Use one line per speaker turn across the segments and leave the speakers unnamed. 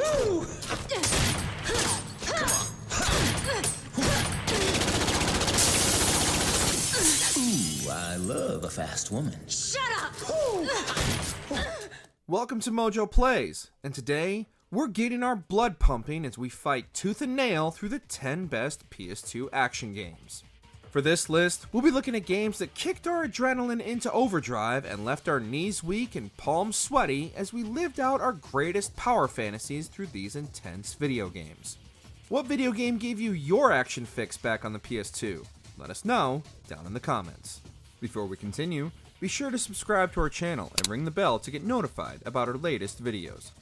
Woo! Ooh, I love a fast woman.
Shut up!
Welcome to MojoPlays, and today we're getting our blood pumping as we fight tooth and nail through the 10 best PS2 action games. For this list, we'll be looking at games that kicked our adrenaline into overdrive and left our knees weak and palms sweaty as we lived out our greatest power fantasies through these intense video games. What video game gave you your action fix back on the PS2? Let us know down in the comments. Before we continue, be sure to subscribe to our channel and ring the bell to get notified about our latest videos.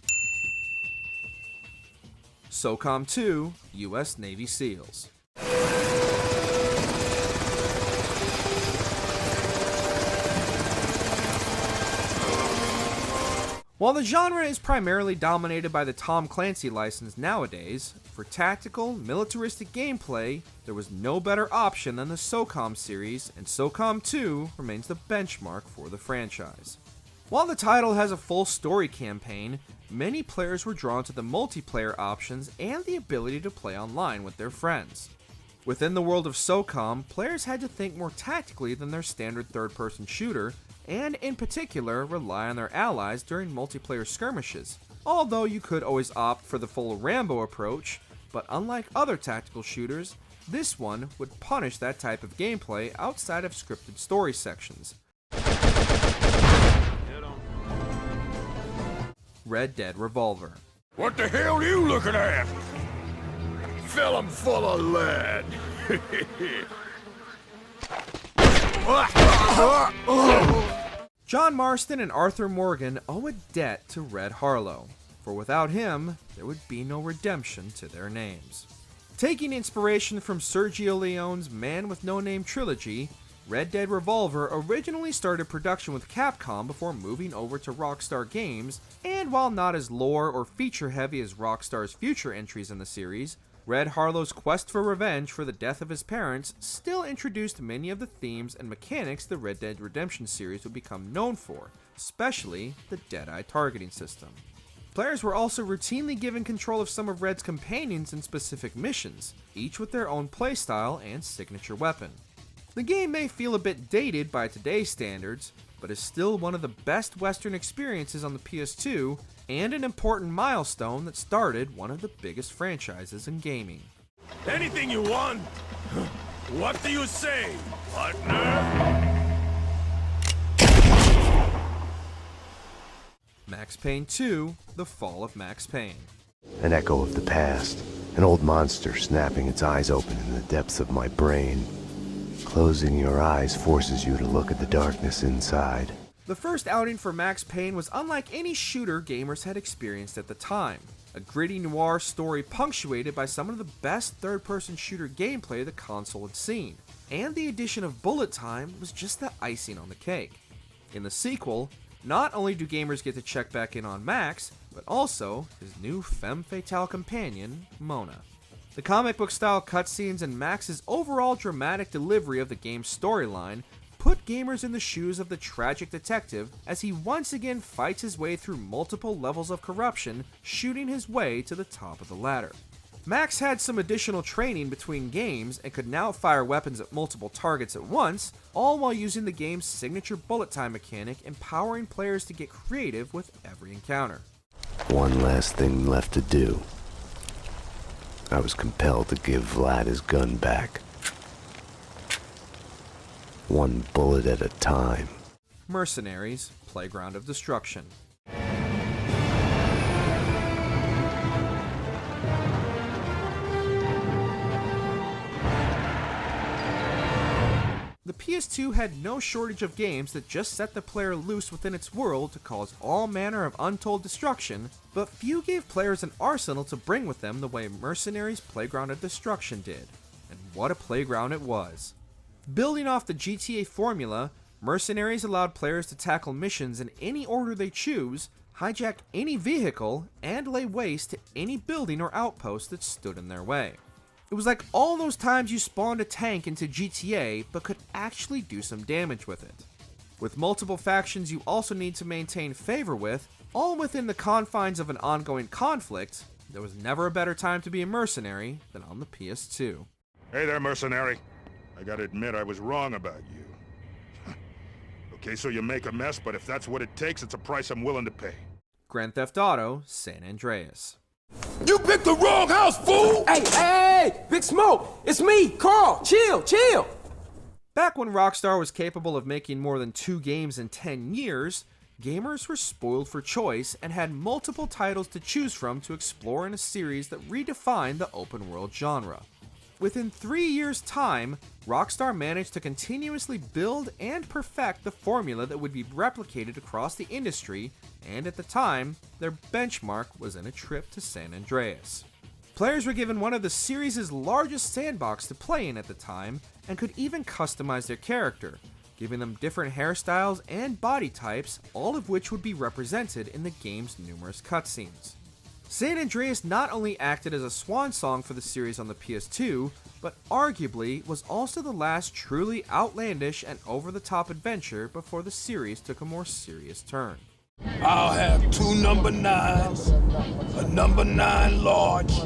SOCOM 2, US Navy SEALs. While the genre is primarily dominated by the Tom Clancy license nowadays, for tactical, militaristic gameplay, there was no better option than the SOCOM series, and SOCOM 2 remains the benchmark for the franchise. While the title has a full story campaign, many players were drawn to the multiplayer options and the ability to play online with their friends. Within the world of SOCOM, players had to think more tactically than their standard third-person shooter, and in particular rely on their allies during multiplayer skirmishes, although you could always opt for the full Rambo approach, but unlike other tactical shooters, this one would punish that type of gameplay outside of scripted story sections. Red Dead Revolver.
What the hell are you looking at? Fill 'em full of lead.
John Marston and Arthur Morgan owe a debt to Red Harlow, for without him, there would be no redemption to their names. Taking inspiration from Sergio Leone's Man with No Name trilogy, Red Dead Revolver originally started production with Capcom before moving over to Rockstar Games, and while not as lore or feature heavy as Rockstar's future entries in the series, Red Harlow's quest for revenge for the death of his parents still introduced many of the themes and mechanics the Red Dead Redemption series would become known for, especially the Deadeye targeting system. Players were also routinely given control of some of Red's companions in specific missions, each with their own playstyle and signature weapon. The game may feel a bit dated by today's standards, but is still one of the best Western experiences on the PS2, and an important milestone that started one of the biggest franchises in gaming.
Anything you want? What do you say, partner?
Max Payne 2, The Fall of Max Payne.
An echo of the past, an old monster snapping its eyes open in the depths of my brain. Closing your eyes forces you to look at the darkness inside.
The first outing for Max Payne was unlike any shooter gamers had experienced at the time. A gritty noir story punctuated by some of the best third-person shooter gameplay the console had seen, and the addition of bullet time was just the icing on the cake. In the sequel, not only do gamers get to check back in on Max, but also his new femme fatale companion, Mona. The comic book style cutscenes and Max's overall dramatic delivery of the game's storyline put gamers in the shoes of the tragic detective as he once again fights his way through multiple levels of corruption, shooting his way to the top of the ladder. Max had some additional training between games and could now fire weapons at multiple targets at once, all while using the game's signature bullet time mechanic, empowering players to get creative with every encounter.
One last thing left to do. I was compelled to give Vlad his gun back. One bullet at a time.
Mercenaries, Playground of Destruction. The PS2 had no shortage of games that just set the player loose within its world to cause all manner of untold destruction, but few gave players an arsenal to bring with them the way Mercenaries Playground of Destruction did. And what a playground it was. Building off the GTA formula, Mercenaries allowed players to tackle missions in any order they choose, hijack any vehicle, and lay waste to any building or outpost that stood in their way. It was like all those times you spawned a tank into GTA, but could actually do some damage with it. With multiple factions you also need to maintain favor with, All within the confines of an ongoing conflict, there was never a better time to be a mercenary than on the PS2.
Hey there, mercenary. I gotta admit I was wrong about you. Okay, so you make a mess, but if that's what it takes, it's a price I'm willing to pay.
Grand Theft Auto San Andreas.
You picked the wrong house, fool! Hey, Big Smoke! It's me, Carl! Chill!
Back when Rockstar was capable of making more than 2 games in 10 years, gamers were spoiled for choice and had multiple titles to choose from to explore in a series that redefined the open world genre. Within 3 years' time, Rockstar managed to continuously build and perfect the formula that would be replicated across the industry, and at the time, their benchmark was in a trip to San Andreas. Players were given one of the series' largest sandbox to play in at the time, and could even customize their character, giving them different hairstyles and body types, all of which would be represented in the game's numerous cutscenes. San Andreas not only acted as a swan song for the series on the PS2, but arguably was also the last truly outlandish and over-the-top adventure before the series took a more serious turn.
I'll have 2 number 9s, a number 9 large,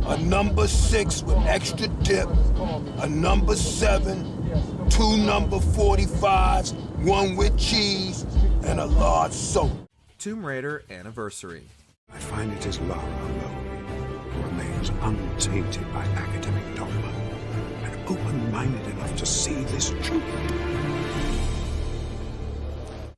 a number 6 with extra dip, a number 7, 2 number 45s, 1 with cheese, and a large soap.
Tomb Raider Anniversary.
I find it is love alone remains untainted by academic dogma and open-minded enough to see this truth.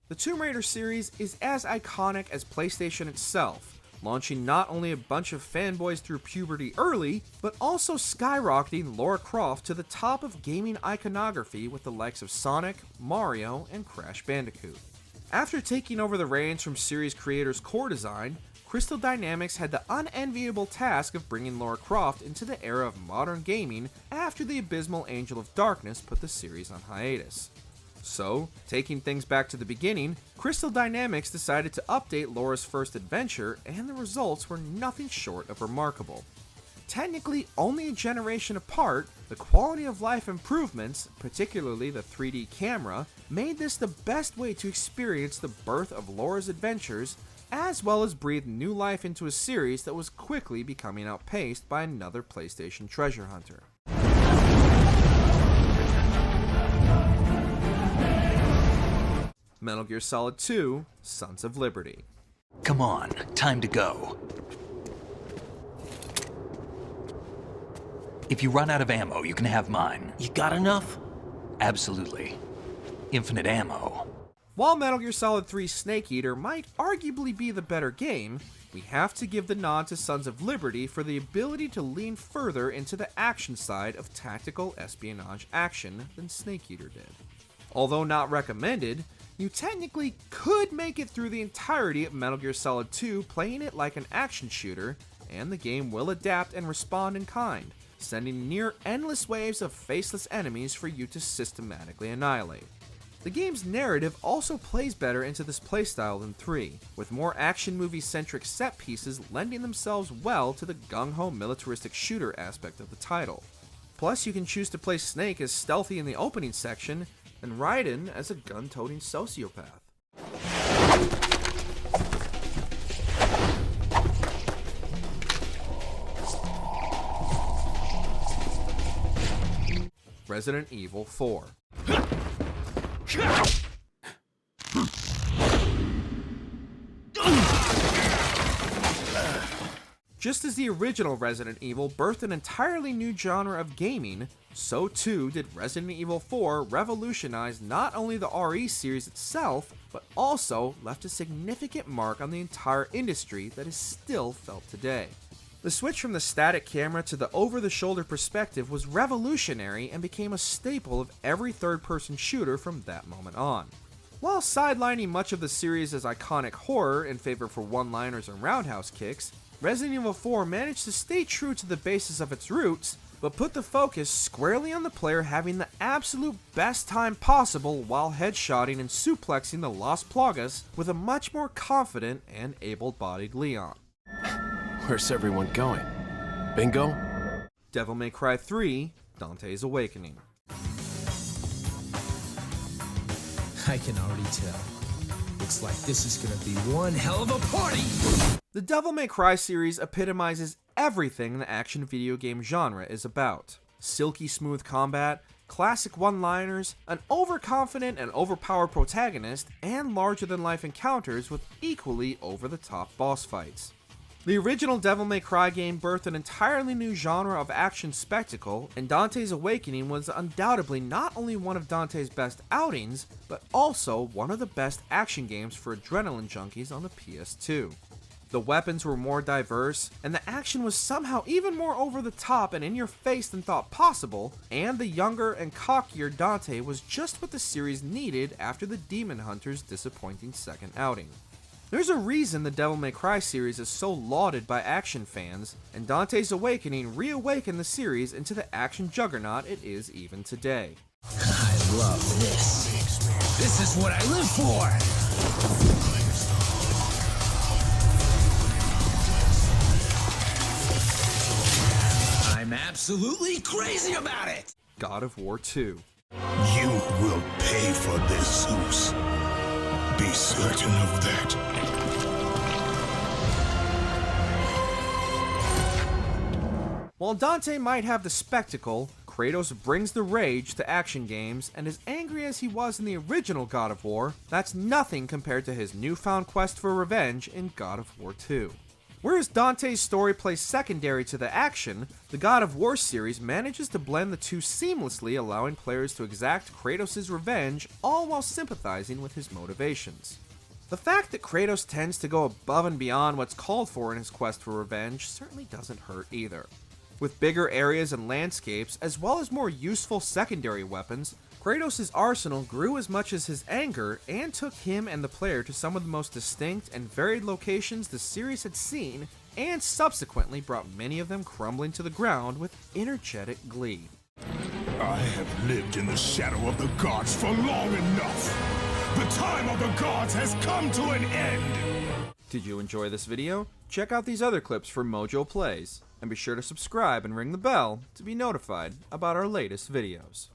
The Tomb Raider series is as iconic as PlayStation itself, launching not only a bunch of fanboys through puberty early, but also skyrocketing Lara Croft to the top of gaming iconography with the likes of Sonic, Mario, and Crash Bandicoot. After taking over the reins from series creators Core Design, Crystal Dynamics had the unenviable task of bringing Lara Croft into the era of modern gaming after the abysmal Angel of Darkness put the series on hiatus. So, taking things back to the beginning, Crystal Dynamics decided to update Lara's first adventure, and the results were nothing short of remarkable. Technically only a generation apart, the quality of life improvements, particularly the 3D camera, made this the best way to experience the birth of Lara's adventures, as well as breathe new life into a series that was quickly becoming outpaced by another PlayStation treasure hunter. Metal Gear Solid 2: Sons of Liberty.
Come on, time to go. If you run out of ammo, you can have mine.
You got enough?
Absolutely. Infinite ammo.
While Metal Gear Solid 3 Snake Eater might arguably be the better game, we have to give the nod to Sons of Liberty for the ability to lean further into the action side of tactical espionage action than Snake Eater did. Although not recommended, you technically could make it through the entirety of Metal Gear Solid 2 playing it like an action shooter, and the game will adapt and respond in kind, sending near endless waves of faceless enemies for you to systematically annihilate. The game's narrative also plays better into this playstyle than 3, with more action movie-centric set pieces lending themselves well to the gung-ho militaristic shooter aspect of the title. Plus, you can choose to play Snake as stealthy in the opening section, and Raiden as a gun-toting sociopath. Resident Evil 4. Just as the original Resident Evil birthed an entirely new genre of gaming, so too did Resident Evil 4 revolutionize not only the RE series itself, but also left a significant mark on the entire industry that is still felt today. The switch from the static camera to the over-the-shoulder perspective was revolutionary and became a staple of every third-person shooter from that moment on. While sidelining much of the series as iconic horror in favor for one-liners and roundhouse kicks, Resident Evil 4 managed to stay true to the basis of its roots, but put the focus squarely on the player having the absolute best time possible while headshotting and suplexing the Las Plagas with a much more confident and able-bodied Leon.
Where's everyone going? Bingo?
Devil May Cry 3: Dante's Awakening.
I can already tell. The Looks like this is gonna be one hell of a party!
The Devil May Cry series epitomizes everything the action video game genre is about. Silky smooth combat, classic one-liners, an overconfident and overpowered protagonist, and larger-than-life encounters with equally over-the-top boss fights. The original Devil May Cry game birthed an entirely new genre of action spectacle, and Dante's Awakening was undoubtedly not only one of Dante's best outings, but also one of the best action games for adrenaline junkies on the PS2. The weapons were more diverse, and the action was somehow even more over the top and in your face than thought possible, and the younger and cockier Dante was just what the series needed after the Demon Hunter's disappointing second outing. There's a reason the Devil May Cry series is so lauded by action fans, and Dante's Awakening reawakened the series into the action juggernaut it is even today.
I love this. This is what I live for! I'm absolutely crazy about it!
God of War 2.
You will pay for this, Zeus. Be certain of that.
While Dante might have the spectacle, Kratos brings the rage to action games, and as angry as he was in the original God of War, that's nothing compared to his newfound quest for revenge in God of War 2. Whereas Dante's story plays secondary to the action, the God of War series manages to blend the two seamlessly, allowing players to exact Kratos' revenge, all while sympathizing with his motivations. The fact that Kratos tends to go above and beyond what's called for in his quest for revenge certainly doesn't hurt either. With bigger areas and landscapes, as well as more useful secondary weapons, Kratos' arsenal grew as much as his anger, and took him and the player to some of the most distinct and varied locations the series had seen, and subsequently brought many of them crumbling to the ground with energetic glee.
I have lived in the shadow of the gods for long enough. The time of the gods has come to an end.
Did you enjoy this video? Check out these other clips from MojoPlays, and be sure to subscribe and ring the bell to be notified about our latest videos.